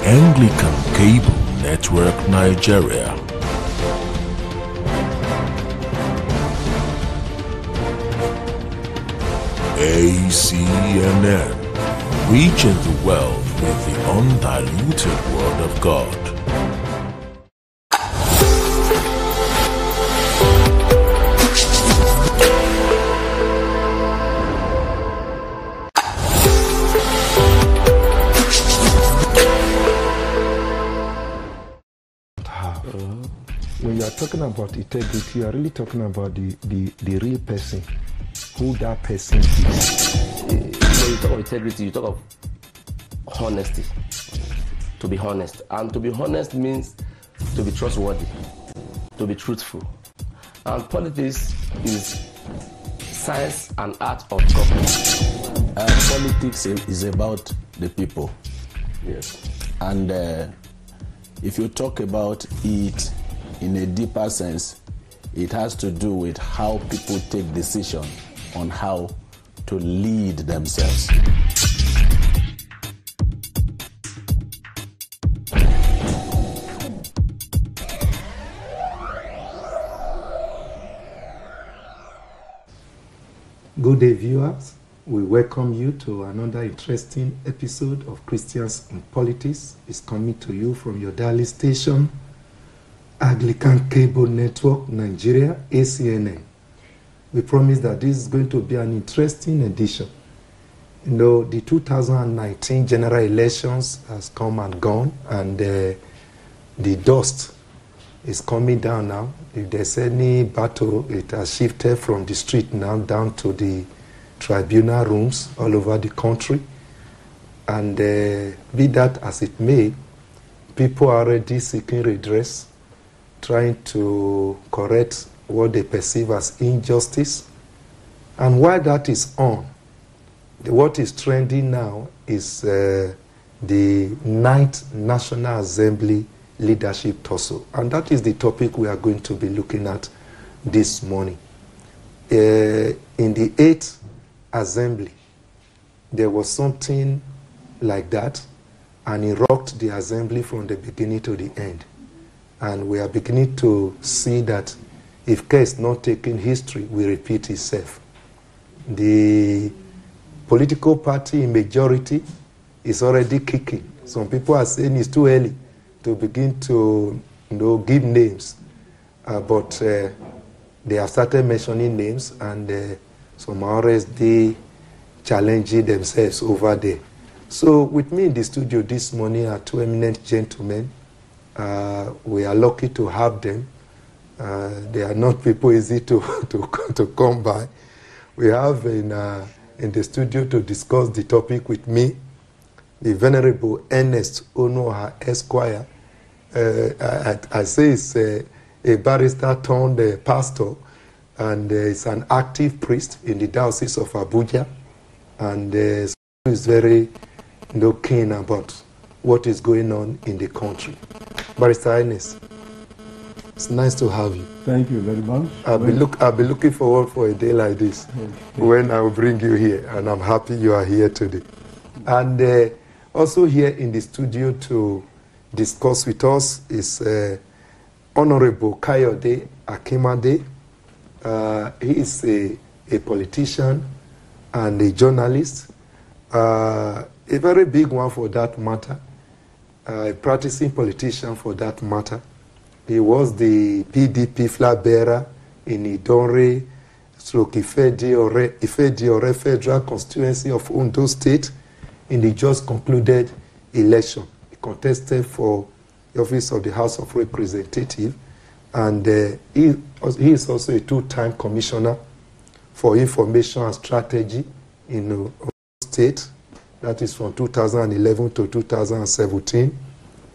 Anglican Cable Network Nigeria. ACNN, reaching the world with the undiluted Word of God. When you are talking about integrity, you are really talking about the real person, who that person is. When you talk of integrity, you talk of honesty. To be honest. And to be honest means to be trustworthy, to be truthful. And politics is science and art of government. Politics is about the people. Yes. And if you talk about it in a deeper sense, it has to do with how people take decisions on how to lead themselves. Good day, viewers. We welcome you to another interesting episode of Christians in Politics. It's coming to you from your daily station, Anglican Cable Network Nigeria, ACNN. We promise that this is going to be an interesting edition. You know, the 2019 general elections has come and gone, and the dust is coming down now. If there's any battle, it has shifted from the street now down to the tribunal rooms all over the country. And be that as it may, people are already seeking redress, trying to correct what they perceive as injustice. And while that is on, what is trending now is the 9th National Assembly Leadership Tussle. And that is the topic we are going to be looking at this morning. In the 8th Assembly, there was something like that, and it rocked the Assembly from the beginning to the end. And we are beginning to see that if care is not taken, history will repeat itself. The political party in majority is already kicking. Some people are saying it's too early to begin to give names, but they have started mentioning names, and some are already challenging themselves over there. So with me in the studio this morning are two eminent gentlemen. We are lucky to have them. They are not people easy to come by. We have in the studio to discuss the topic with me, the Venerable Ernest Onoha Esquire. I say it's a barrister turned pastor, and is an active priest in the Diocese of Abuja, and is very keen about what is going on in the country. Barrister Ernest, it's nice to have you. Thank you very much. I'll be looking forward for a day like this, when I will bring you here, and I'm happy you are here today. And also here in the studio to discuss with us is Honorable Kayode Akimade. He is a politician and a journalist, a very big one for that matter, a practicing politician for that matter. He was the PDP flag bearer in Idonre, Ife-Diore Federal Constituency of Ondo State in the just concluded election. He contested for the office of the House of Representatives, and he is also a two-time commissioner for information and strategy in Ondo State. That is from 2011 to 2017,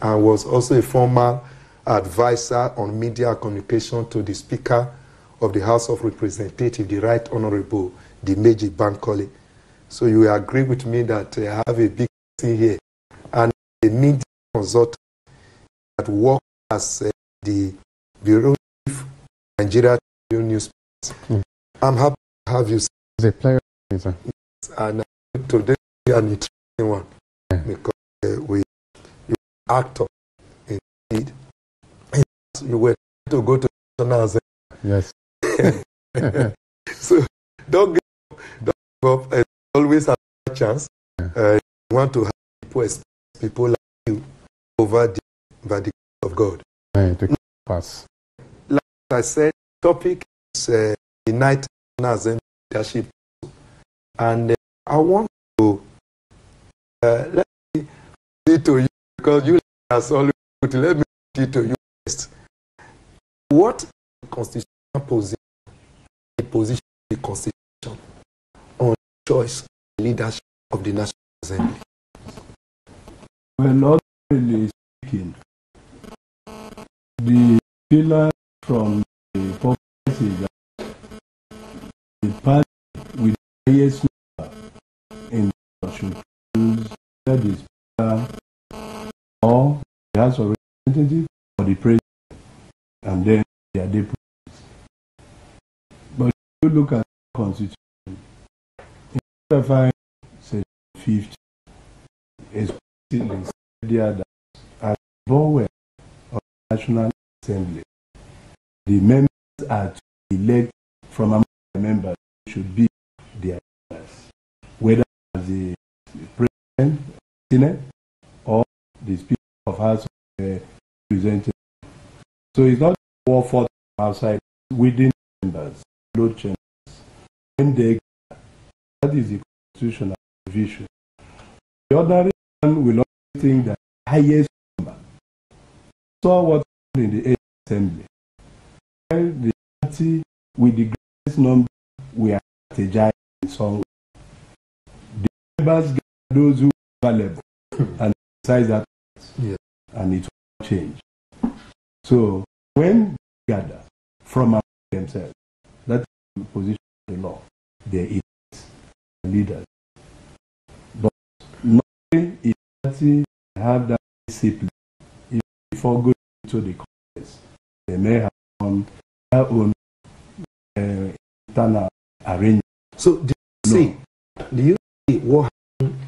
and was also a former advisor on media and communication to the Speaker of the House of Representatives, the Right Honorable Dimeji Bankole. So you will agree with me that I have a big thing here, and a media consultant that works as the Bureau Chief Nigeria Newspapers. I'm happy to have you. It's a pleasure, sir. And today we are an interesting one, because actor indeed. You were to go to National Assembly. Yes. So don't give up. Always have a chance. You want to have people like you over the grace of God. Pass. Like I said, topic is United National Leadership, and I want to let me read it to you, because you has always put. Let me read it to you first. What is the constitutional position? The position of the Constitution on choice leadership of the National Assembly. Well, ordinarily speaking, the pillar from the purpose is that the party with the highest number in the should choose either the speaker or the House of Representatives or the president, and then their deputies. But if you look at the Constitution, in Section 50, explicitly said that as bowel of the National Assembly, the members are to elect from among the members who should be their leaders, whether as the President, Senate, or the Speaker of House of Representatives. So it's not war fought outside, within members, load chambers. When they that is the constitutional provision. The ordinary man will always think that the highest number. So what happened in the 8th Assembly? While the party with the greatest number were strategizing in some way, the members get those who are available and decide that, and it will change. So when they gather from among themselves, that is the position of the law, they elect leaders. But normally, if party have that discipline, if before going into the Congress, they may have their own internal arrangement. So do you see what happened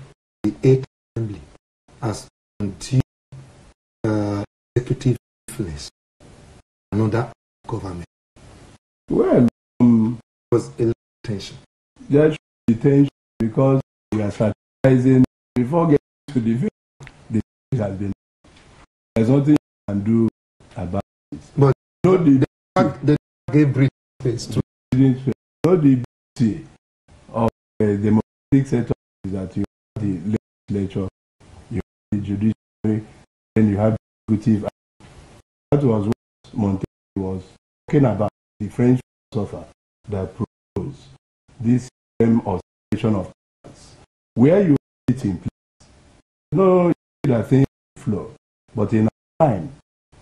in the 8th Assembly as until executive influence another government? Well, was a tension. there should be tension because we are strategizing before getting to the field. The field has been. There's nothing you can do about it. But no, they gave Britain space to. No, the beauty of the democratic setup is that you have the legislature, you have the judiciary, then you have the executive. That was what Montaigne was talking about, the French philosopher that proposed this system of separation of powers, where you sit in place. No, that thing flow, but in our time,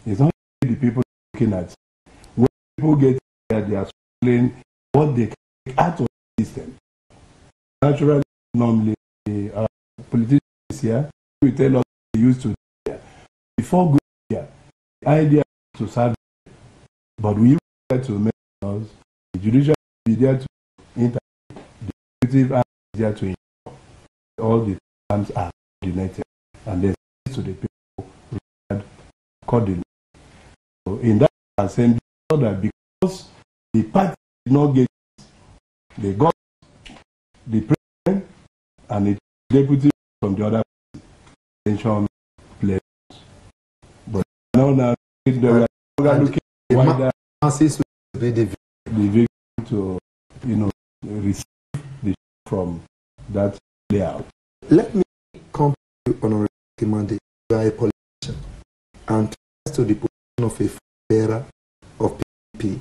it's not the people looking at. When people get there, they are explaining what they can take out of the system. Naturally, normally, politicians here will tell us they used to do here. Before going here, the idea is to serve them. But we have to make us, the judicial will be there to intervene, the executive is there to ensure all the terms are coordinated, and then to the people accordingly. So in that assembly, that because the party did not get it, they got the president and the deputy from the other attention players. But now they were looking wider masses will be the victim to receive the from that layout. Let me come to you, Honorable Kimande. You are a politician and to the position of a bearer of PPP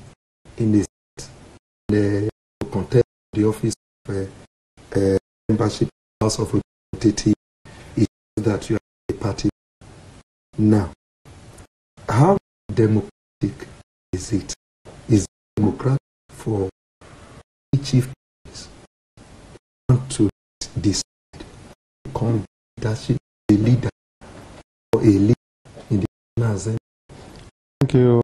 in the state, the contest the office of membership House of Representatives, it shows that you are a party. Now, how democratic is it? Is it democratic for each chief to decide to become leadership, a leader or a leader in the National Assembly? Thank you,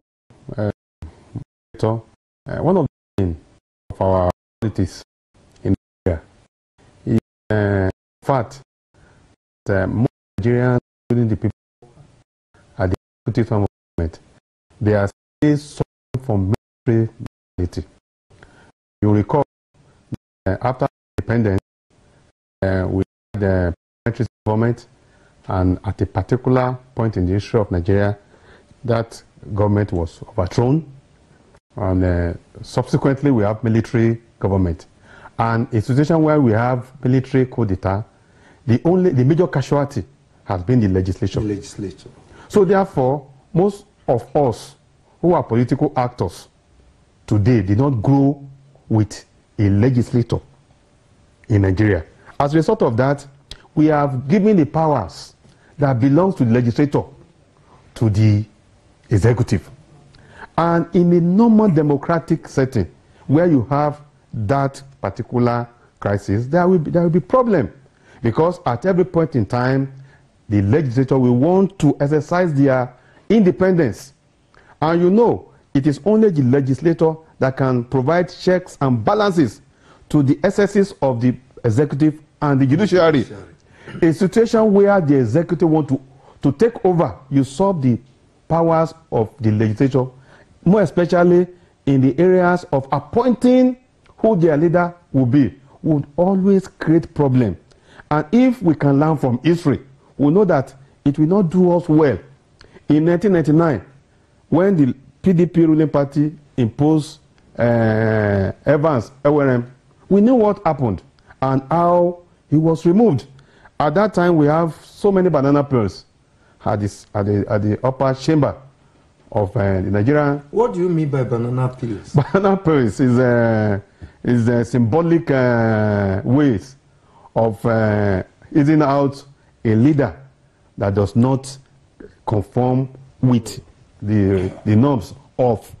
Victor. One of the things of our politics in Nigeria is the fact that most Nigerians, including the people executive arm of government, they are still suffering from military mentality. You recall, after independence, we had the parliamentary government, and at a particular point in the history of Nigeria, that government was overthrown, and subsequently we have military government. And a situation where we have military coup d'etat, the major casualty has been the legislature. So therefore, most of us who are political actors today did not grow with a legislator in Nigeria. As a result of that, we have given the powers that belongs to the legislator to the executive. And in a normal democratic setting where you have that particular crisis, there will be problem, because at every point in time the legislature will want to exercise their independence, and you know it is only the legislator that can provide checks and balances to the excesses of the executive and the judiciary. A situation where the executive want to take over, usurp the powers of the legislature, more especially in the areas of appointing who their leader will be, would always create problem. And if we can learn from history, we know that it will not do us well. In 1999, when the PDP ruling party imposed Evans, we knew what happened and how he was removed. At that time, we have so many banana pearls at the upper chamber of the Nigerian. What do you mean by banana peels? Banana pearls is a symbolic ways of easing out a leader that does not conform with the norms of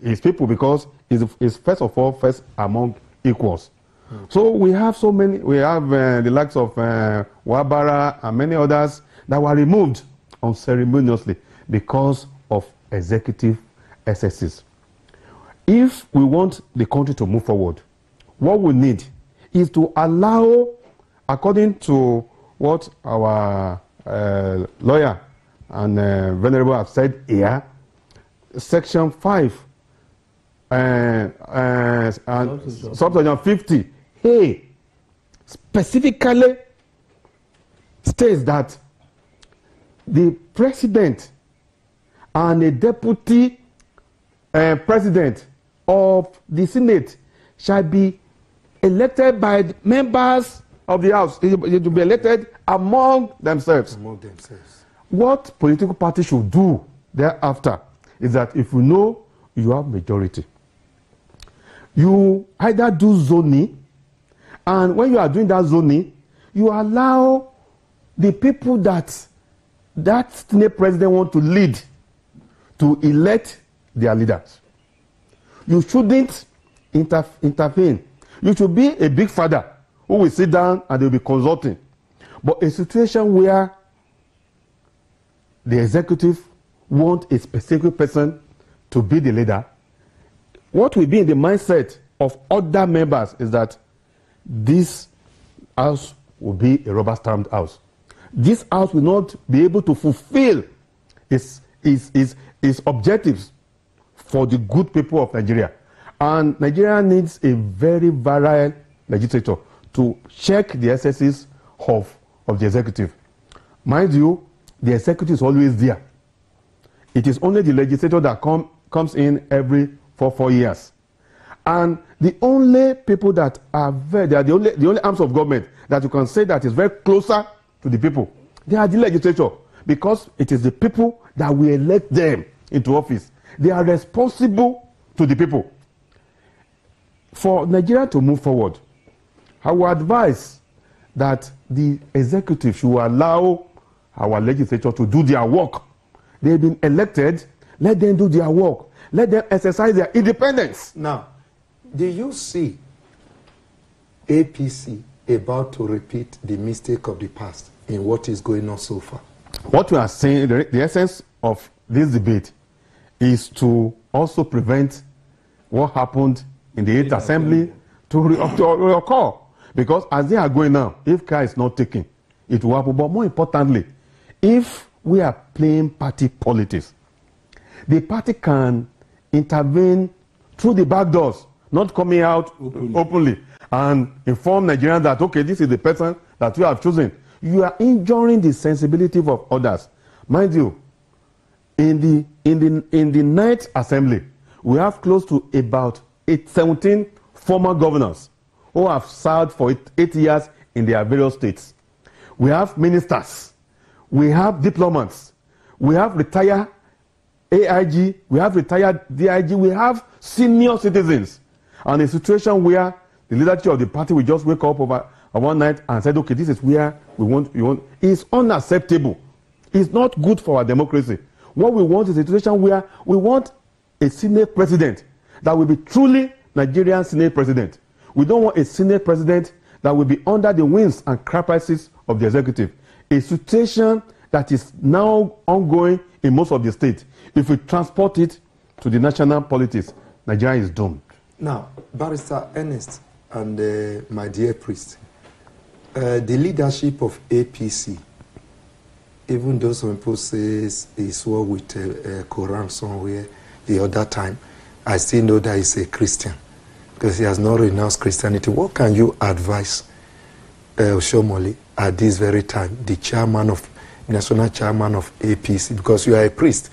his people, because he's first of all first among equals. So we have so many. We have the likes of Wabara and many others that were removed unceremoniously because of executive excesses. If we want the country to move forward, what we need is to allow, according to what our lawyer and venerable have said here, Section 5 and Subsection 50, specifically states that the president and a deputy president of the Senate shall be elected by members of the House. It will be elected among themselves. What political party should do thereafter is that if you know you have majority, you either do zoning, and when you are doing that zoning, you allow the people that Senate president want to lead to elect their leaders. You shouldn't intervene. You should be a big father who will sit down and they will be consulting. But a situation where the executive want a specific person to be the leader, what will be in the mindset of other members is that this house will be a rubber-stamped house. This house will not be able to fulfill its objectives for the good people of Nigeria. And Nigeria needs a very virile legislator to check the excesses of the executive. Mind you, the executive is always there. It is only the legislator that comes in every 4 years. And the only people that are the only arms of government that you can say that is very closer to the people, they are the legislature, because it is the people that will elect them into office. They are responsible to the people. For Nigeria to move forward, I would advise that the executive should allow our legislature to do their work. They've been elected, let them do their work. Let them exercise their independence. Now, do you see APC about to repeat the mistake of the past in what is going on so far? What we are saying, the essence of this debate is to also prevent what happened in the 8th Assembly to occur. Because as they are going now, if care is not taken, it will happen. But more importantly, if we are playing party politics. The party can intervene through the back doors, not coming out openly and inform Nigerians that, okay, this is the person that you have chosen. You are injuring the sensibility of others. Mind you, in the ninth assembly, we have close to about 17 former governors who have served for 8 years in their various states. We have ministers, we have diplomats, we have retired AIG, we have retired DIG, we have senior citizens. And a situation where the leadership of the party will just wake up over one night and said, okay, this is where we want, is unacceptable. It's not good for our democracy. What we want is a situation where we want a Senate president that will be truly Nigerian Senate president. We don't want a Senate president that will be under the wings and caprices of the executive. A situation that is now ongoing in most of the states. If we transport it to the national politics, Nigeria is doomed. Now, Barrister Ernest and my dear priest, the leadership of APC, even though some people say he swore with a Quran somewhere the other time, I still know that he's a Christian because he has not renounced Christianity. What can you advise Oshomole at this very time, the national chairman of APC, because you are a priest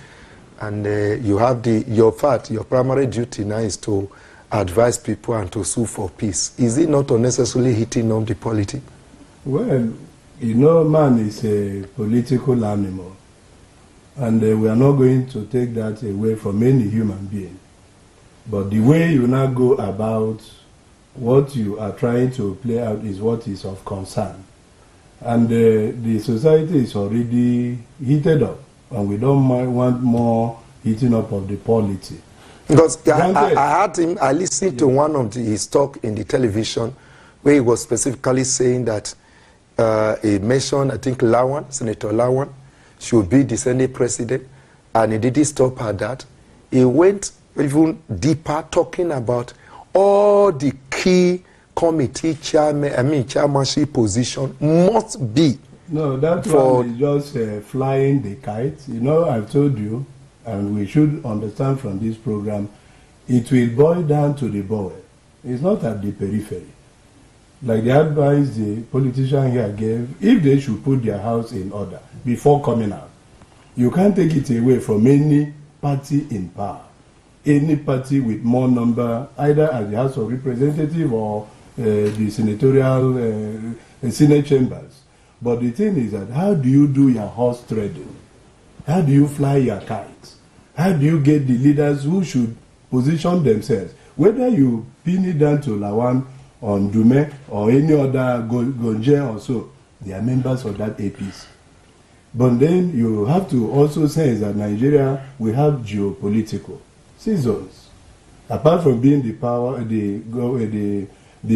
and you have your primary duty now is to advise people and to sue for peace. Is it not unnecessarily hitting on the politics? Well, you know, man is a political animal, and we are not going to take that away from any human being. But the way you now go about what you are trying to play out is what is of concern. And the society is already heated up, and we don't want more heating up of the polity. Because I listened to one of his talk in the television where he was specifically saying that he mentioned, I think, Senator Lawan should be the Senate president, and he didn't stop at that. He went even deeper, talking about all the key committee chairmanship position must be. No, that one is just flying the kite. You know, I've told you, and we should understand from this program, it will boil down to the boy. It's not at the periphery. Like the advice the politician here gave, if they should put their house in order before coming out, you can't take it away from any party in power. Any party with more number, either at the House of Representatives or the senatorial Senate chambers. But the thing is that how do you do your horse trading? How do you fly your kites? How do you get the leaders who should position themselves? Whether you pin it down to Lawan or Ndume or any other Gonje or so, they are members of that APC. But then you have to also say that Nigeria, we have geopolitical seasons. Apart from being the power, the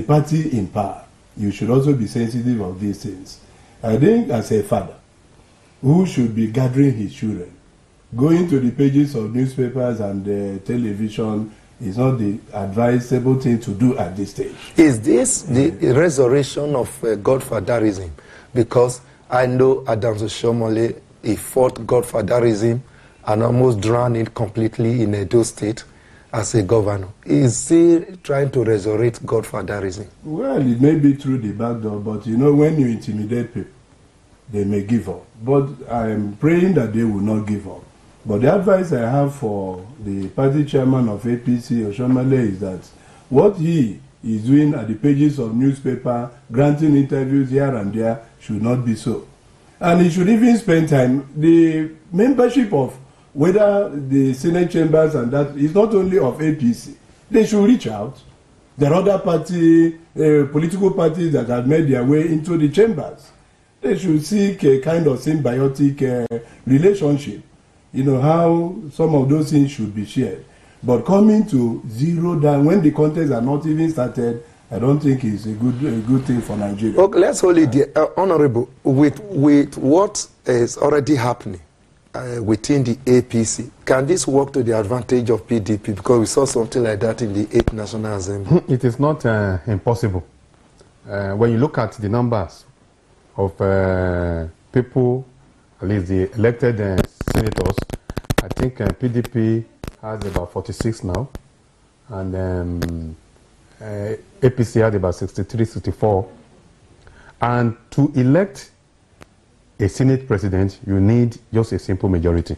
party in power, you should also be sensitive of these things. I think as a father who should be gathering his children, going to the pages of newspapers and television is not the advisable thing to do at this stage. Is this the resurrection of godfatherism? Because I know Adams Oshomole, he fought godfatherism and almost drowned it completely in Edo State as a governor. Is he trying to resurrect godfatherism? Well, it may be through the back door, but you know, when you intimidate people, they may give up. But I am praying that they will not give up. But the advice I have for the party chairman of APC, Oshomole, is that what he is doing at the pages of newspaper, granting interviews here and there, should not be so. And he should even spend time, the membership of whether the Senate chambers and that is not only of APC. They should reach out. There are other political parties that have made their way into the chambers. They should seek a kind of symbiotic relationship. You know, how some of those things should be shared. But coming to zero down when the contests are not even started, I don't think is a good thing for Nigeria. Okay, let's hold it there. Honorable, with what is already happening within the APC, can this work to the advantage of PDP? Because we saw something like that in the 8th National Assembly. It is not impossible. When you look at the numbers of people at least the elected senators. I think PDP has about 46 now, and APC had about 63, 64. And to elect a Senate president, you need just a simple majority.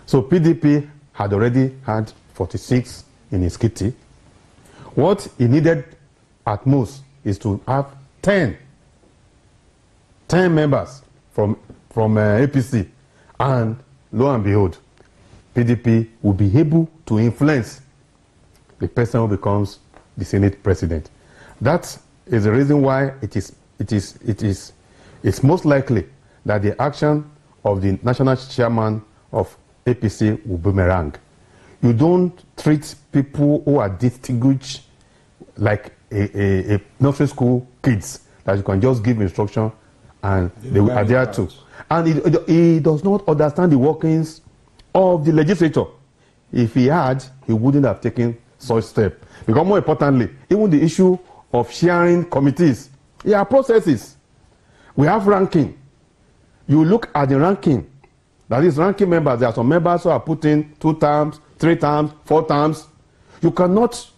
So PDP had already had 46 in his kitty. What he needed at most is to have 10 members from APC, and lo and behold, PDP will be able to influence the person who becomes the Senate president. That is the reason why it's most likely that the action of the national chairman of APC will boomerang. You don't treat people who are distinguished like a nursery school kids that you can just give instruction and they will adhere to. And he does not understand the workings of the legislature. If he had, he wouldn't have taken such step. Because more importantly, even the issue of sharing committees, there are processes. We have ranking. You look at the ranking. That is ranking members. There are some members who are put in 2 terms, 3 terms, 4 terms. You cannot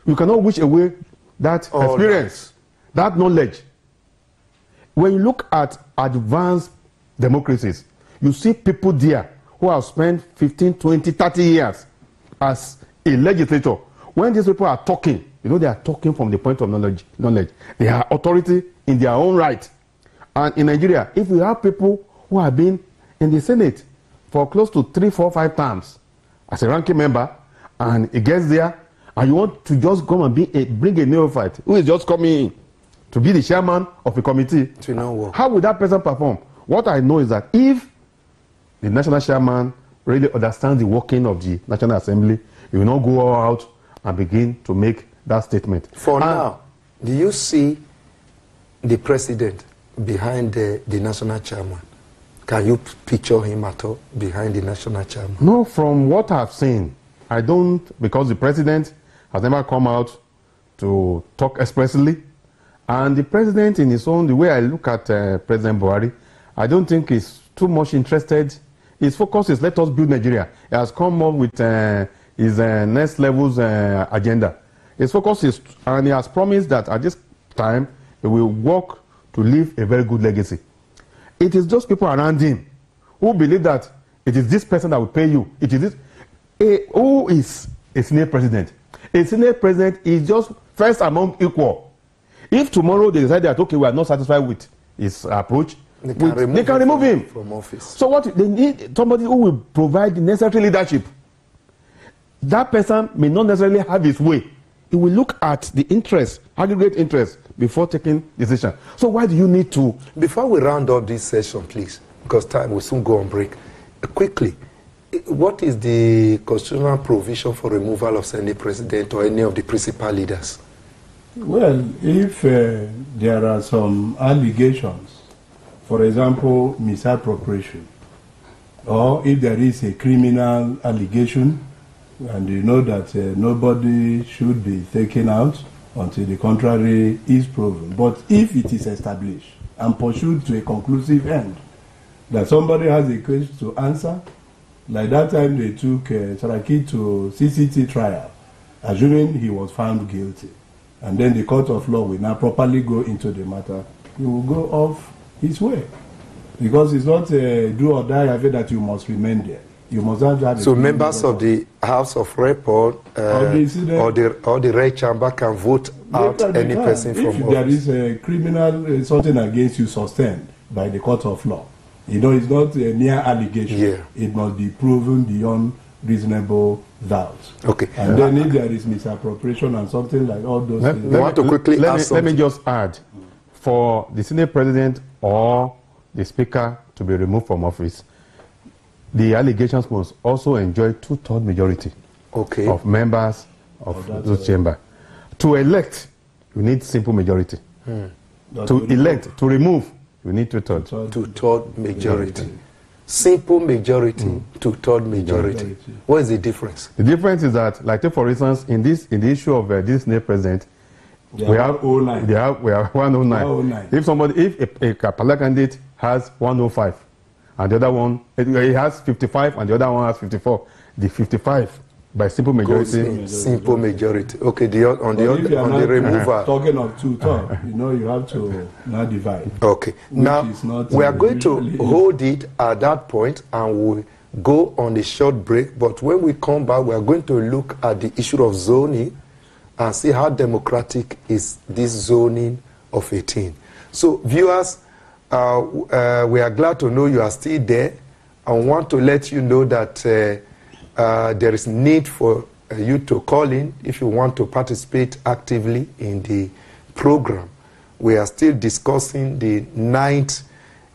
wish away that experience, that knowledge. When you look at advanced democracies, you see people there who have spent 15, 20, 30 years as a legislator. When these people are talking, you know they are talking from the point of knowledge. They are authority in their own right. And in Nigeria, if we have people who have been in the Senate for close to 3, 4, 5 terms as a ranking member, and he gets there, and you want to just come and bring a neophyte who is just coming in to be the chairman of a committee, to know what? How will that person perform? What I know is that if the national chairman really understands the working of the National Assembly, he will not go out and begin to make that statement. For now, do you see the president behind the national chairman? Can you picture him at all behind the national chairman? No, from what I've seen, I don't, because the president has never come out to talk expressly. And the president in his own, the way I look at President Buhari, I don't think he's too much interested. His focus is let us build Nigeria. He has come up with his next level's agenda. His focus is, and he has promised that at this time, he will work to leave a very good legacy. It is those people around him who believe that it is this person that will pay you. It is this. Who is a Senate president? A Senate president is just first among equal. If tomorrow they decide that, okay, we are not satisfied with his approach, they can remove him from office. So what they need, somebody who will provide the necessary leadership. That person may not necessarily have his way. He will look at the interest, aggregate interest, before taking decision. So why do you need to? Before we round up this session, please, because time will soon go on break, quickly, what is the constitutional provision for removal of Senate president or any of the principal leaders? Well, if there are some allegations, for example, misappropriation, or if there is a criminal allegation, and you know that nobody should be taken out until the contrary is proven. But if it is established and pursued to a conclusive end, that somebody has a case to answer, like that time they took Saraki to CCT trial, assuming he was found guilty. And then the court of law will now properly go into the matter. He will go off his way. Because it's not a do or die affair that you must remain there. You must have so members of the House of Rep or the Red Chamber can vote out any person from office. If there is a criminal something against you sustained by the court of law, you know, it's not a mere allegation. Yeah. It must be proven beyond reasonable doubt. Okay. And then if there is misappropriation and something like all those things. Let me just add, for the Senate president or the speaker to be removed from office, the allegations must also enjoy 2/3 majority of members of those chamber. To elect, you need simple majority. To elect, to remove, you need 2/3. 2/3 majority. Simple majority, 2/3 majority. What is the difference? The difference is that, like for instance, in the issue of this Senate president, we have 109. If a particular candidate has 105, and the other one, he has 55, and the other one has 54. The 55 by simple majority. Simple majority. Okay, on the removal. Talking of two-thirds, you have to now divide. Okay. Now, we are going to hold it at that point, and we'll go on a short break. But when we come back, we are going to look at the issue of zoning and see how democratic is this zoning of 18. So, viewers, we are glad to know you are still there. I want to let you know that there is need for you to call in if you want to participate actively in the program. We are still discussing the 9th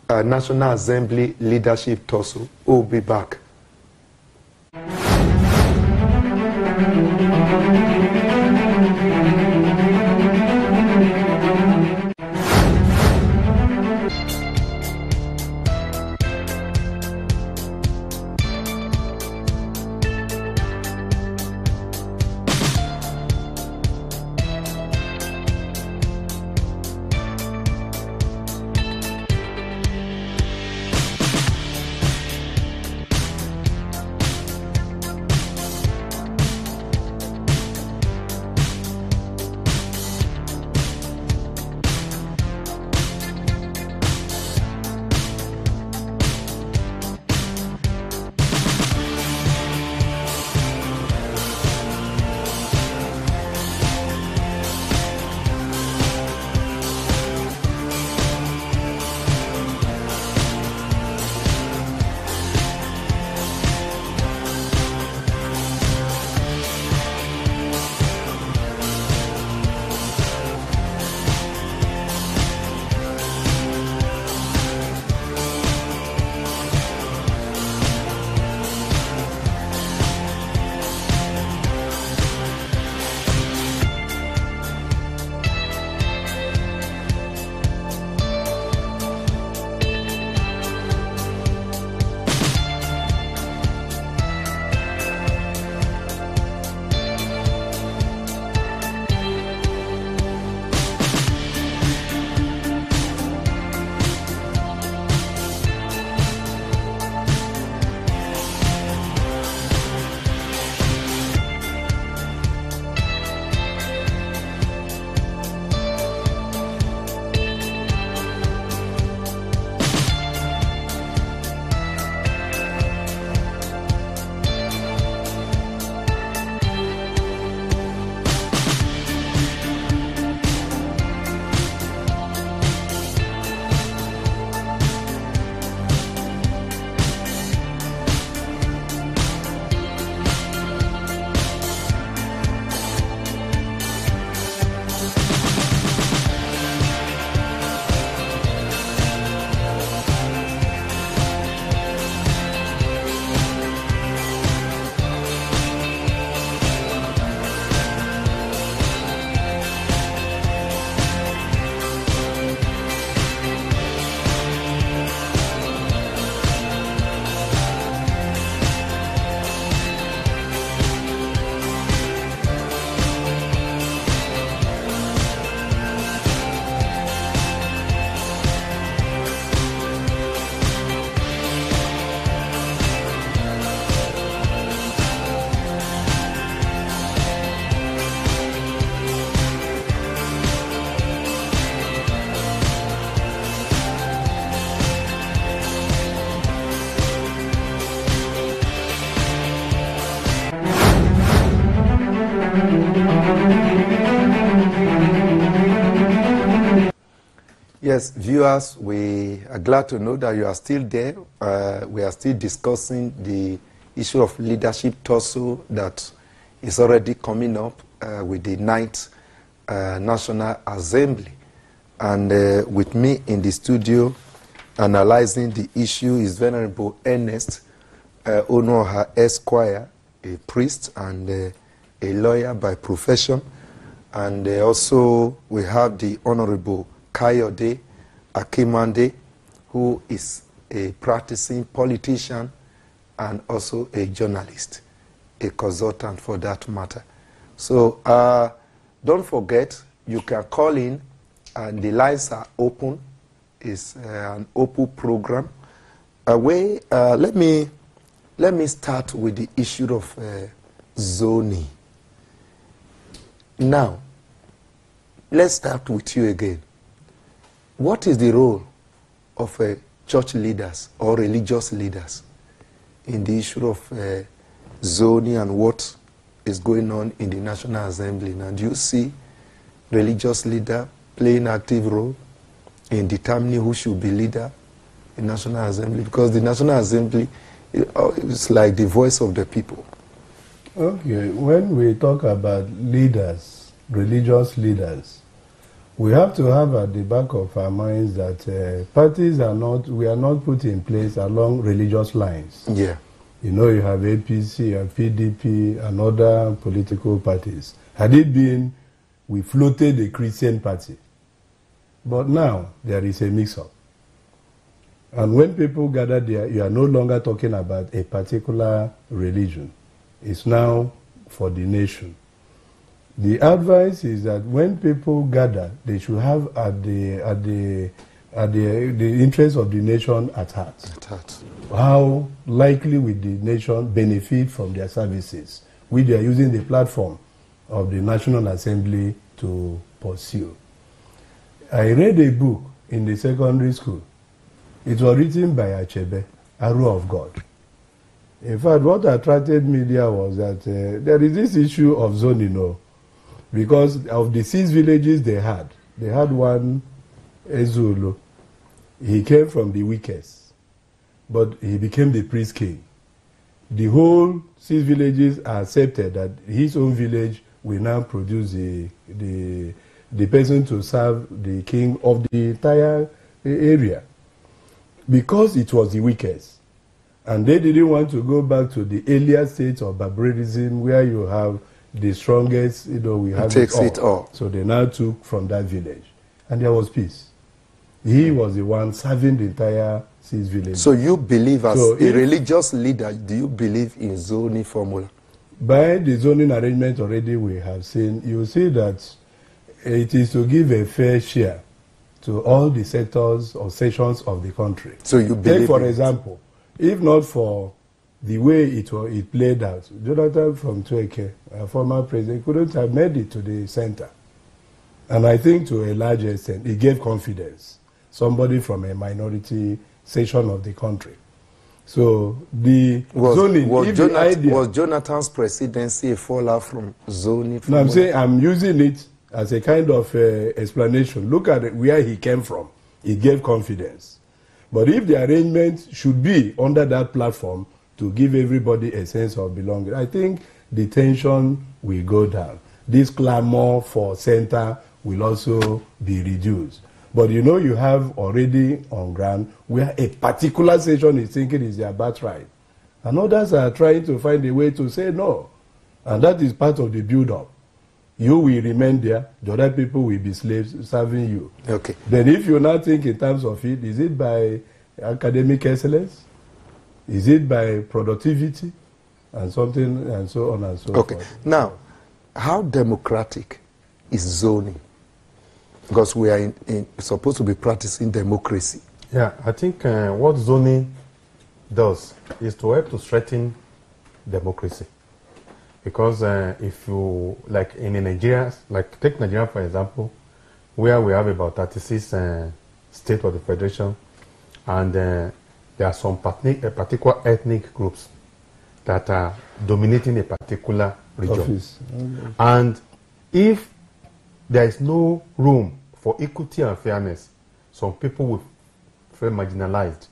National Assembly Leadership Tussle. We'll be back. Yes, viewers, we are glad to know that you are still there. We are still discussing the issue of leadership tussle that is already coming up with the 9th National Assembly. And with me in the studio analyzing the issue is Venerable Ernest Onoha Esquire, a priest and a lawyer by profession. And also we have the Honorable Kayode Akimande, who is a practicing politician and also a journalist, a consultant for that matter. So don't forget, you can call in and the lines are open is an OPU program. Let me start with the issue of zoning. Now, let's start with you again. What is the role of church leaders or religious leaders in the issue of zoning and what is going on in the National Assembly? Now, do you see religious leader playing active role in determining who should be leader in National Assembly? Because the National Assembly is like the voice of the people. Okay, when we talk about leaders, religious leaders, we have to have at the back of our minds that parties we are not put in place along religious lines. Yeah. You know, you have APC and PDP and other political parties. Had it been, we floated a Christian party. But now, there is a mix-up. And when people gather there, you are no longer talking about a particular religion. It's now for the nation. The advice is that when people gather, they should have the interest of the nation at heart. At heart. How likely will the nation benefit from their services, which they are using the platform of the National Assembly to pursue? I read a book in the secondary school. It was written by Achebe, Arrow of God. In fact, what attracted me there was that there is this issue of zoning, because of the 6 villages they had one Ezulu. He came from the weakest, but he became the priest king. The whole 6 villages accepted that his own village will now produce the person to serve the king of the entire area, because it was the weakest. And they didn't want to go back to the earlier state of barbarism where you have the strongest, we have it all. So they now took from that village. And there was peace. He was the one serving the entire 6 villages. So you believe as a religious leader, do you believe in zoning formula? By the zoning arrangement already we have seen, you see that it is to give a fair share to all the sectors or sections of the country. So you believe Take, for example, if not for the way it played out, Jonathan from Tweke, a former president, couldn't have made it to the center. And I think to a large extent, it gave confidence. Somebody from a minority section of the country. So the zoning, was Jonathan's presidency a fallout from zoning? No, I'm saying I'm using it as a kind of explanation. Look at it, where he came from. It gave confidence. But if the arrangement should be under that platform to give everybody a sense of belonging, I think the tension will go down. This clamor for center will also be reduced. But you have already on ground where a particular section is thinking is their birthright. And others are trying to find a way to say no. And that is part of the build-up. You will remain there, the other people will be slaves serving you. Okay. Then if you now think in terms of it, is it by academic excellence? Is it by productivity? And something, and so on and so forth. Okay. Now, how democratic is zoning? Because we are supposed to be practicing democracy. Yeah, I think what zoning does is to help to strengthen democracy. Because if you, like in Nigeria, like take Nigeria for example, where we have about 36 states of the federation, and there are some particular ethnic groups that are dominating a particular region. And if there is no room for equity and fairness, some people will feel marginalized.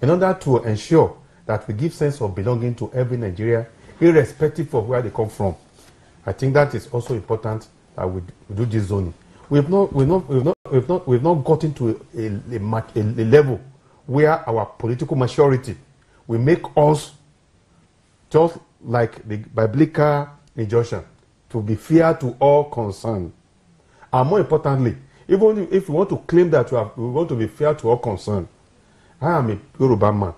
In order to ensure that we give sense of belonging to every Nigerian, irrespective of where they come from, I think that is also important that we do this zoning. We've not gotten to a level where our political maturity will make us, just like the biblical injunction, to be fair to all concerned. And more importantly, even if we want to claim that we want to be fair to all concerned, I am a Yoruba man.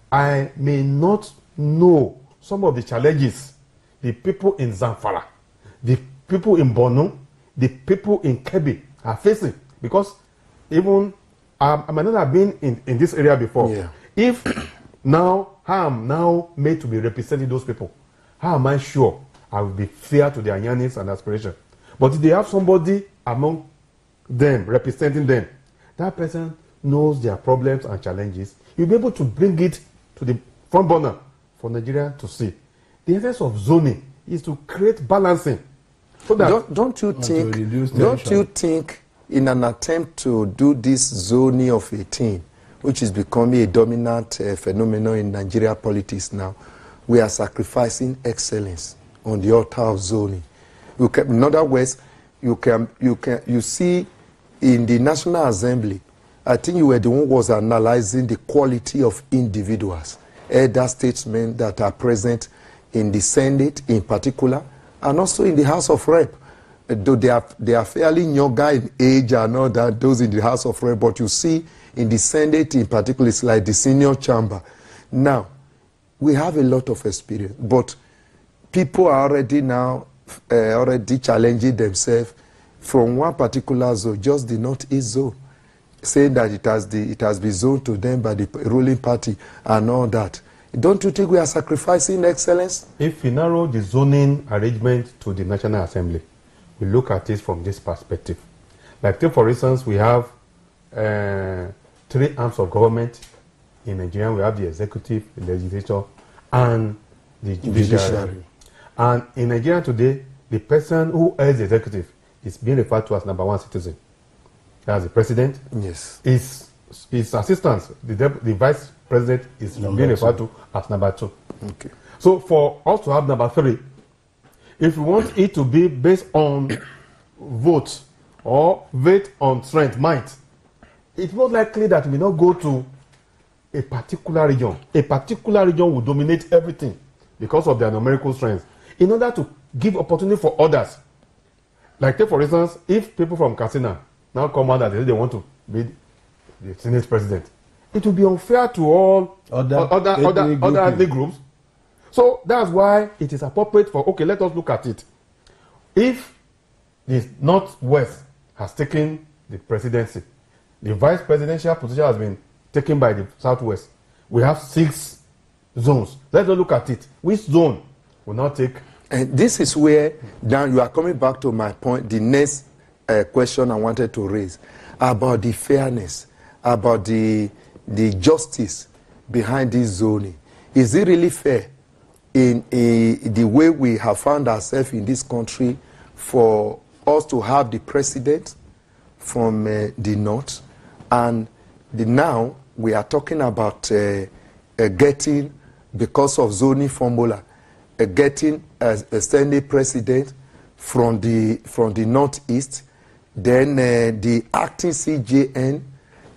I may not know some of the challenges the people in Zamfara, the people in Borno, the people in Kebbi are facing, because even I might not have been in this area before. Yeah. If now I am now made to be representing those people, how am I sure I will be fair to their yearnings and aspirations? But if they have somebody among them representing them, that person knows their problems and challenges, you'll be able to bring it to the front burner for Nigeria to see. The essence of zoning is to create balancing. So that don't you think in an attempt to do this zoning of 18, which is becoming a dominant phenomenon in Nigeria politics now, we are sacrificing excellence on the altar of zoning? In other words, you see in the National Assembly, I think you were the one who was analyzing the quality of individuals, elder statesmen that are present in the Senate in particular, and also in the House of Rep. Though they are fairly younger in age and all that, those in the House of Rep, but you see in the Senate in particular, it's like the senior chamber. Now, we have a lot of experience, but people are already now already challenging themselves from one particular zone, just the Northeast zone, saying that it has been zoned to them by the ruling party and all that. Don't you think we are sacrificing excellence? If we narrow the zoning arrangement to the National Assembly, we look at it from this perspective. Like, take for instance, we have 3 arms of government in Nigeria. We have the executive, the legislature, and the judiciary. And in Nigeria today, the person who heads the executive is being referred to as number 1 citizen. That's the president. Yes. His assistants, the vice president, is being referred to as number 2. Okay. So for us to have number 3, if we want it to be based on vote or vote on strength, might, it's not likely that we not go to a particular region. A particular region will dominate everything because of their numerical strength, in order to give opportunity for others. Like, take for instance, if people from Katsina now come out and they want to be the Senate president, it will be unfair to all other ethnic groups. So that's why it is appropriate for, okay, let us look at it. If the Northwest has taken the presidency, the vice presidential position has been taken by the Southwest, we have 6 zones. Let's look at it. Which zone will not take? And this is where, now you are coming back to my point, the next question I wanted to raise, about the fairness, about the justice behind this zoning. Is it really fair in the way we have found ourselves in this country for us to have the president from the north, and now we are talking about getting, because of zoning formula, getting a Senate president from the northeast, then the acting CJN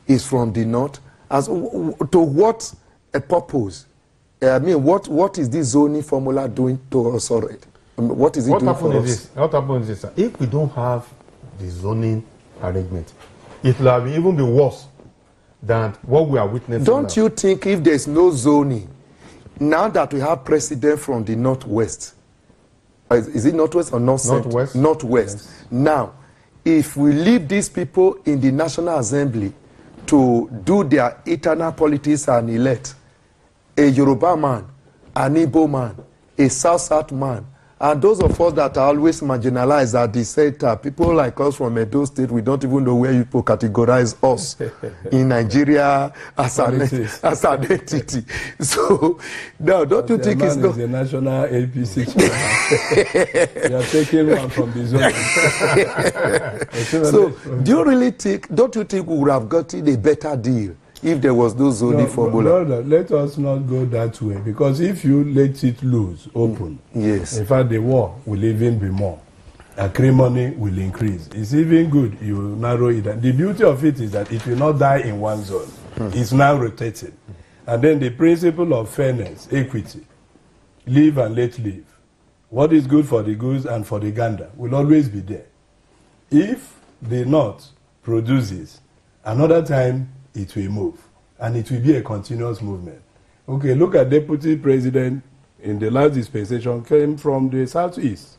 is from the north. As to what a purpose? I mean, what is this zoning formula doing to us already? What is it doing for us? What happens is, if we don't have the zoning arrangement, it will even be worse than what we are witnessing. Don't you think if there's no zoning, now that we have president from the northwest, is it northwest or north? Northwest. Northwest. Yes. Now, if we leave these people in the National Assembly to do their internal politics and elect a Yoruba man, an Igbo man, a South man, and those of us that are always marginalized at the center, people like us from Edo State, we don't even know where people categorize us in Nigeria as an entity. So, now, don't you think it's not... the national APC chairman. You are taking one from the zone. So, don't you think we would have gotten a better deal if there was no zoning formula? No, let us not go that way, because if you let it loose, open, yes, in fact, the war will even be more. Acrimony will increase. It's even good you narrow it down. The beauty of it is that it will not die in one zone. It's now rotating. And then the principle of fairness, equity, live and let live. What is good for the goose and for the gander will always be there. If the north produces, another time it will move, and it will be a continuous movement. Okay, look at Deputy President in the last dispensation came from the southeast.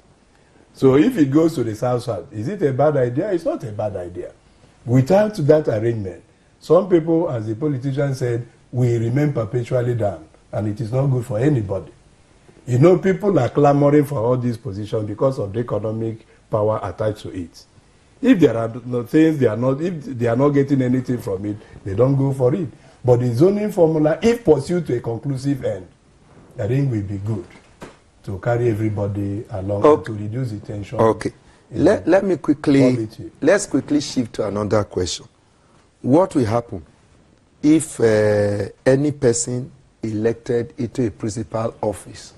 So if it goes to the south-south, is it a bad idea? It's not a bad idea. Without that arrangement, Some people, as the politician said, will remain perpetually damned, and it is not good for anybody. You know, people are clamoring for all these positions because of the economic power attached to it. If there are no things, if they are not getting anything from it, they don't go for it. But the zoning formula, if pursued to a conclusive end, I think will be good to carry everybody along and to reduce the tension. Okay. Let's quickly shift to another question. What will happen if any person elected into a principal office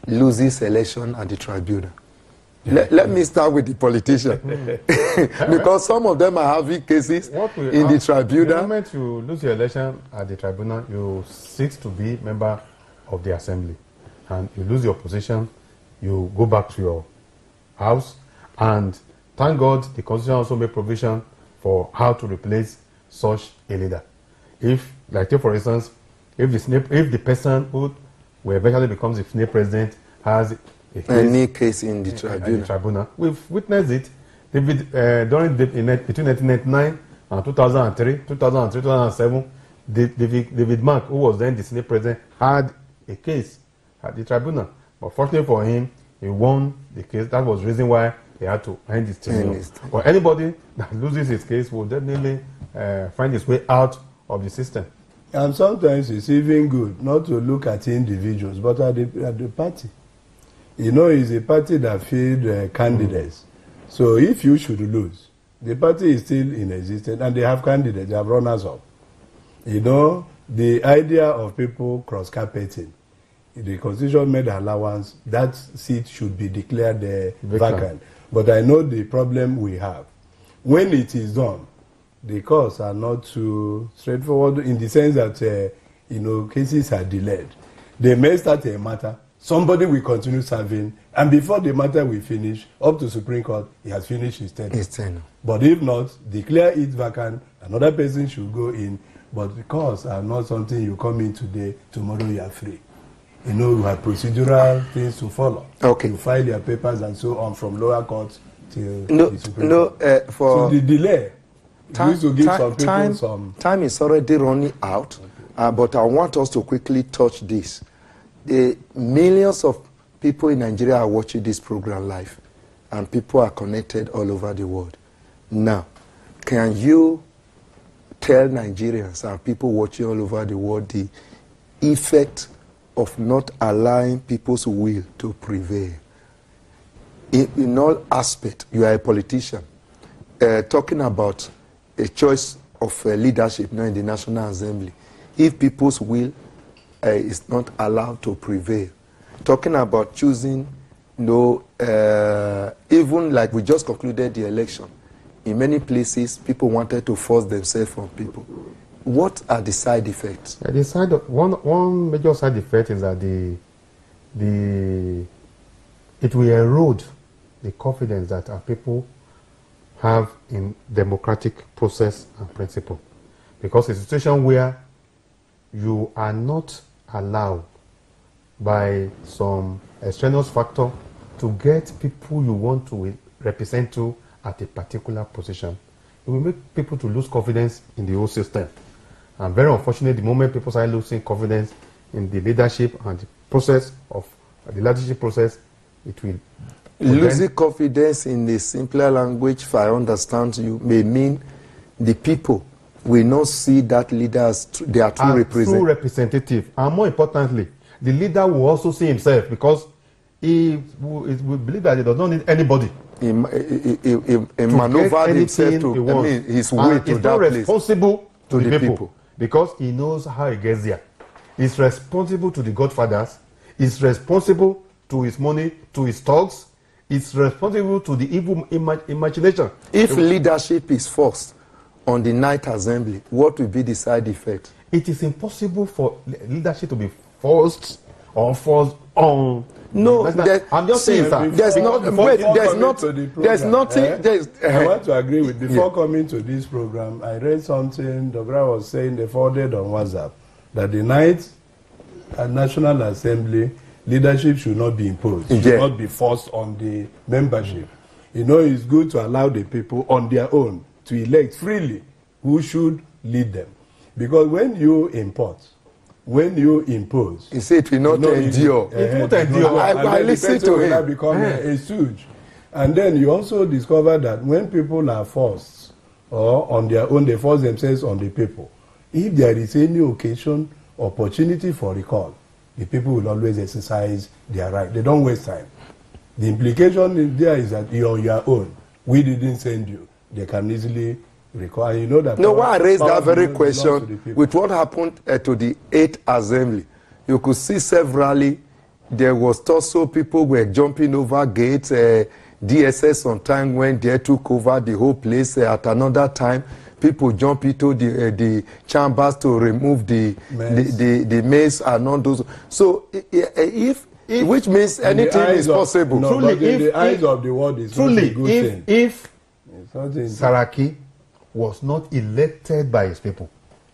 loses election at the tribunal? Let me start with the politician. Because some of them are having cases in the tribunal. The moment you lose your election at the tribunal, you cease to be member of the assembly. And you lose your position, you go back to your house. And thank God, the Constitution also made provision for how to replace such a leader. If, like for instance, if the person who eventually becomes the Senate president has any case in the tribunal. We've witnessed it. Between 1999 and 2003, 2007, David Mark, who was then the Senate president, had a case at the tribunal. But fortunately for him, he won the case. That was the reason why he had to end his tenure. But anybody that loses his case will definitely find his way out of the system. And sometimes it's even good not to look at individuals, but at the party. You know, it's a party that field candidates. So if you should lose, the party is still in existence and they have candidates, they have runners-up. You know, the idea of people cross-carpeting, the Constitution made allowance, that seat should be declared vacant. But I know the problem we have. When it is done, the cause are not too straightforward in the sense that, you know, cases are delayed. They may start a matter, somebody will continue serving, and before the matter will finish, up to Supreme Court, he has finished his tenure. But if not, declare it vacant, another person should go in, but the cause are not something you come in today, tomorrow you are free. You know, you have procedural things to follow. Okay. You file your papers and so on from lower courts till the Supreme Court. So the delay, used to give some people some... Time is already running out, but I want us to quickly touch this. The millions of people in Nigeria are watching this program live, and people are connected all over the world. Now, can you tell Nigerians and people watching all over the world the effect of not allowing people's will to prevail? In all aspects, you are a politician. Talking about a choice of leadership now in the National Assembly. If people's will is not allowed to prevail. Talking about choosing, even like we just concluded the election, in many places, people wanted to force themselves on people. What are the side effects? One major side effect is that it will erode the confidence that our people have in democratic process and principle. Because it's a situation where you are not allowed by some extraneous factor to get people you want to represent to at a particular position. It will make people to lose confidence in the whole system. And very unfortunately, the moment people start losing confidence in the leadership and the process of the leadership process, it will... Losing confidence in the simpler language, if I understand you, may mean the people will not see that leader as they are true representative. And more importantly, the leader will also see himself, because he will believe that he does not need anybody. He maneuvered himself to his way to that place. Responsible to the people because he knows how he gets there. He's responsible to the godfathers. He's responsible to his money, to his thugs. He's responsible to the evil imagination. If leadership is forced on the night assembly, what will be the side effect? It is impossible for leadership to be forced or forced on. No, I'm just saying, sir. There's nothing. I want to agree with, before coming to this program, I read something, Dogra was saying, they forwarded on WhatsApp, that the night at National Assembly, leadership should not be imposed, should not be forced on the membership. You know, it's good to allow the people on their own to elect freely who should lead them. Because when you import, when you impose, he said it will not endure. It won't endure. I listen to him. Become a stooge. And then you also discover that when people are forced or on their own, they force themselves on the people. If there is any occasion, opportunity for recall, the people will always exercise their right. They don't waste time. The implication there is that you're on your own. We didn't send you. They can easily recall. And you know that. No, why I raised that very question with what happened to the 8th Assembly. You could see severally, there was Tussle, people were jumping over gates. DSS on time when they took over the whole place. At another time, people jump into the chambers to remove the mace and all those. So if which means anything is possible. No, truly, but in the eyes of the world, it's truly, not a good thing. If Saraki was not elected by his people,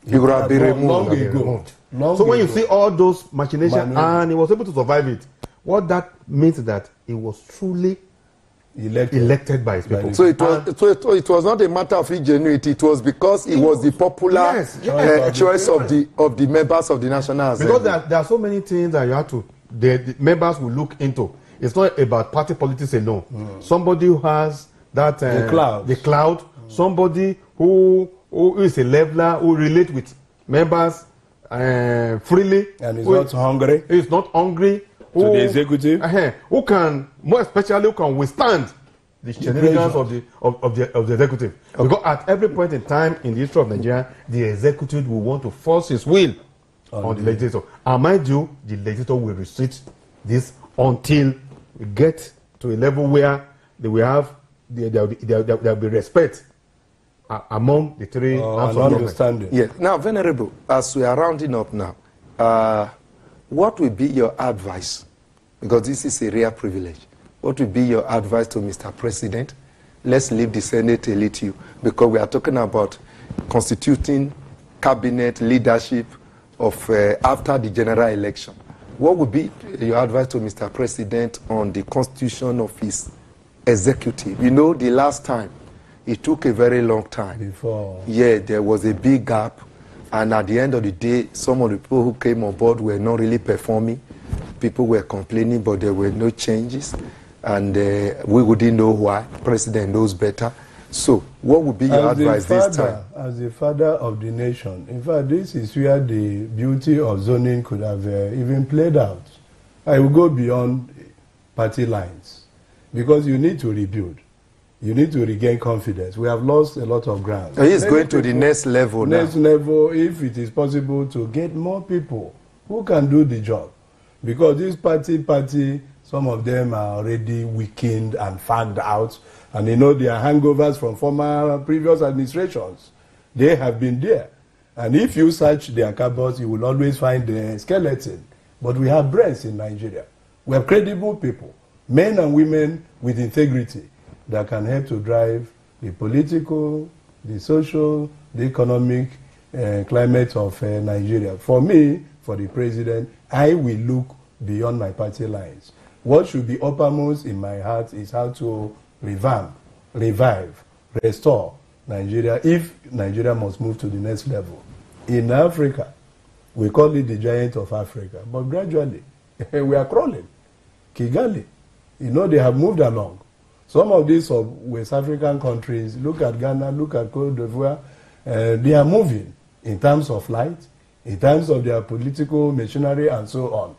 he would have been removed. So when you see all those machinations and he was able to survive it, what that means is that he was truly elected by his people. So it was not a matter of ingenuity. It was because it was the popular choice of the members of the National Assembly. Because there are so many things that you have to, the members will look into. It's not about party politics alone. Somebody who has that the cloud, somebody who is a leveler, who relate with members freely, and is not hungry. Is not hungry. To the executive, who can, more especially, who can withstand the shenanigans of the executive. Okay. Because at every point in time in the history of Nigeria, the executive will want to force his will on the legislature. And mind you, the legislature will restrict this until we get to a level where they will have there will be respect among the three arms of understanding. Yeah. Now, Venerable, as we are rounding up now, what will be your advice? Because this is a rare privilege. What will be your advice to Mr. President? Let's leave the Senate a little, because we are talking about constituting cabinet leadership of after the general election. What would be your advice to Mr. President on the constitution of his executive? You know, the last time, it took a very long time. Yeah, there was a big gap. And at the end of the day, some of the people who came on board were not really performing. People were complaining, but there were no changes. And we wouldn't know why. The president knows better. So what would be your advice this time? As the father of the nation, in fact, this is where the beauty of zoning could have even played out. I will go beyond party lines, because you need to rebuild. You need to regain confidence. We have lost a lot of ground. He's going to the next level now. Next level, if it is possible to get more people who can do the job. Because this party, some of them are already weakened and fagged out. And they know their hangovers from previous administrations. They have been there. And if you search their cupboards, you will always find the skeleton. But we have brains in Nigeria. We have credible people, men and women with integrity, that can help to drive the political, the social, the economic climate of Nigeria. For me, for the president, I will look beyond my party lines. What should be uppermost in my heart is how to revamp, revive, restore Nigeria if Nigeria must move to the next level. In Africa, we call it the giant of Africa, but gradually we are crawling. Kigali, you know, they have moved along. Some of these West African countries, look at Ghana, look at Cote d'Ivoire, they are moving in terms of light, in terms of their political machinery and so on.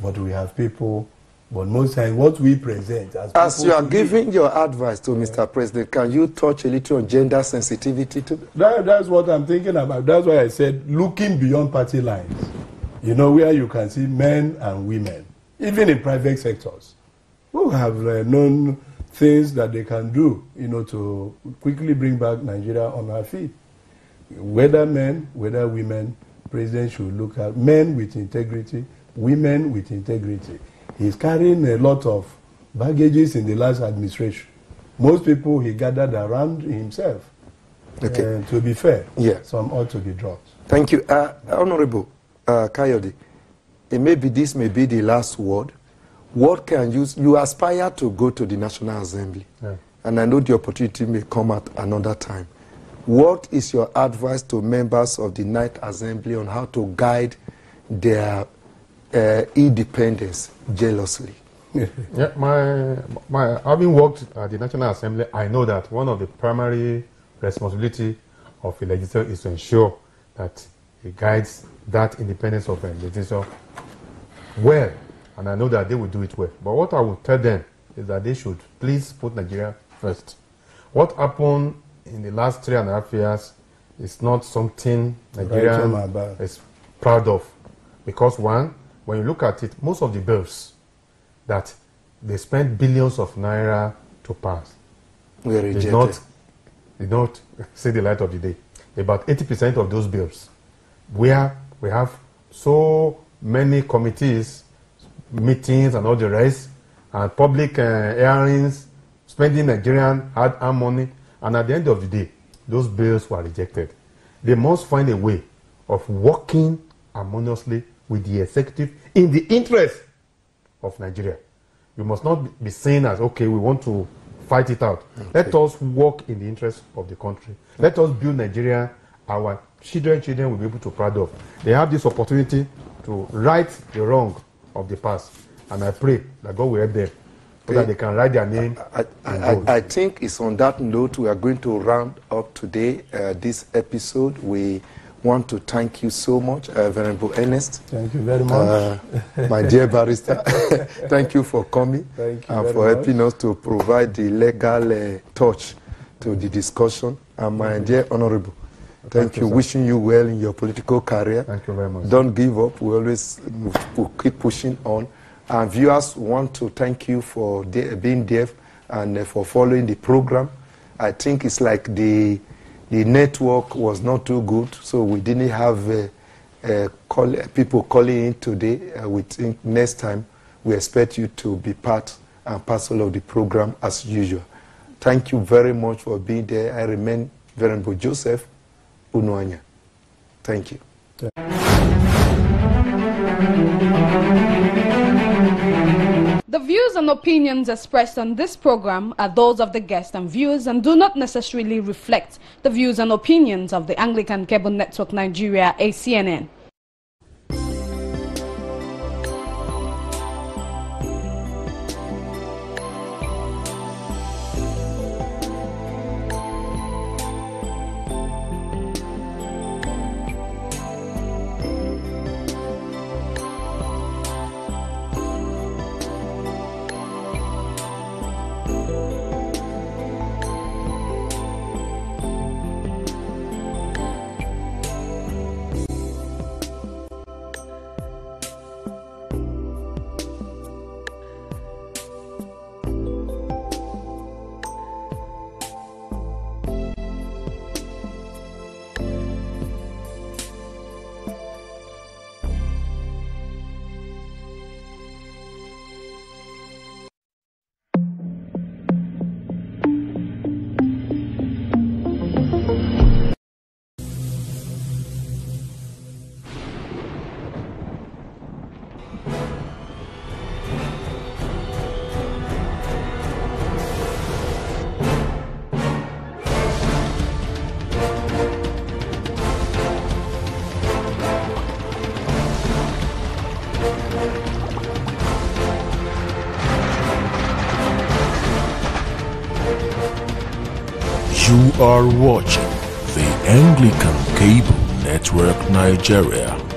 But we have people, but most times what we present as you are giving your advice to Mr. President, can you touch a little on gender sensitivity too? That's what I'm thinking about. That's why I said looking beyond party lines. You know, where you can see men and women, even in private sectors, who have known things that they can do, you know, to quickly bring back Nigeria on our feet. Whether men, whether women, President should look at men with integrity, women with integrity. He's carrying a lot of baggages in the last administration. Most people he gathered around himself. Okay. To be fair, some ought to be dropped. Thank you. Honorable Kayode, this may be the last word. What can you aspire to go to the National Assembly, and I know the opportunity may come at another time. What is your advice to members of the Ninth Assembly on how to guide their independence jealously? Yeah, having worked at the National Assembly, I know that one of the primary responsibility of a legislator is to ensure that it guides that independence of a legislator well, and I know that they will do it well. But what I will tell them is that they should please put Nigeria first. What happened in the last 3.5 years is not something Nigeria is proud of, because one, when you look at it, most of the bills that they spent billions of naira to pass did not see the light of the day. About 80% of those bills, where we have so many committees, meetings and all the rest, and public hearings, spending Nigerian hard-earned money, and at the end of the day, those bills were rejected. They must find a way of working harmoniously with the executive in the interest of Nigeria. You must not be seen as, okay, we want to fight it out. Okay. Let us work in the interest of the country. Let us build Nigeria our children will be able to proud of. They have this opportunity to right the wrong of the past. And I pray that God will help them so that they can write their name. I think it's on that note we are going to round up today this episode. We want to thank you so much, Venerable Ernest. Thank you very much. My dear barrister, thank you for coming and for helping us to provide the legal touch to the discussion. And my dear Honorable, thank you. Wishing you well in your political career. Thank you very much. Don't give up. We'll keep pushing on. And viewers want to thank you for being there and for following the program. I think it's like the network was not too good, so we didn't have people calling in today. We think next time we expect you to be part and parcel of the program as usual. Thank you very much for being there. I remain Venerable Joseph Unuanya. Thank you. The views and opinions expressed on this program are those of the guests and viewers and do not necessarily reflect the views and opinions of the Anglican Cable Network Nigeria, ACNN. You are watching the Anglican Cable Network Nigeria.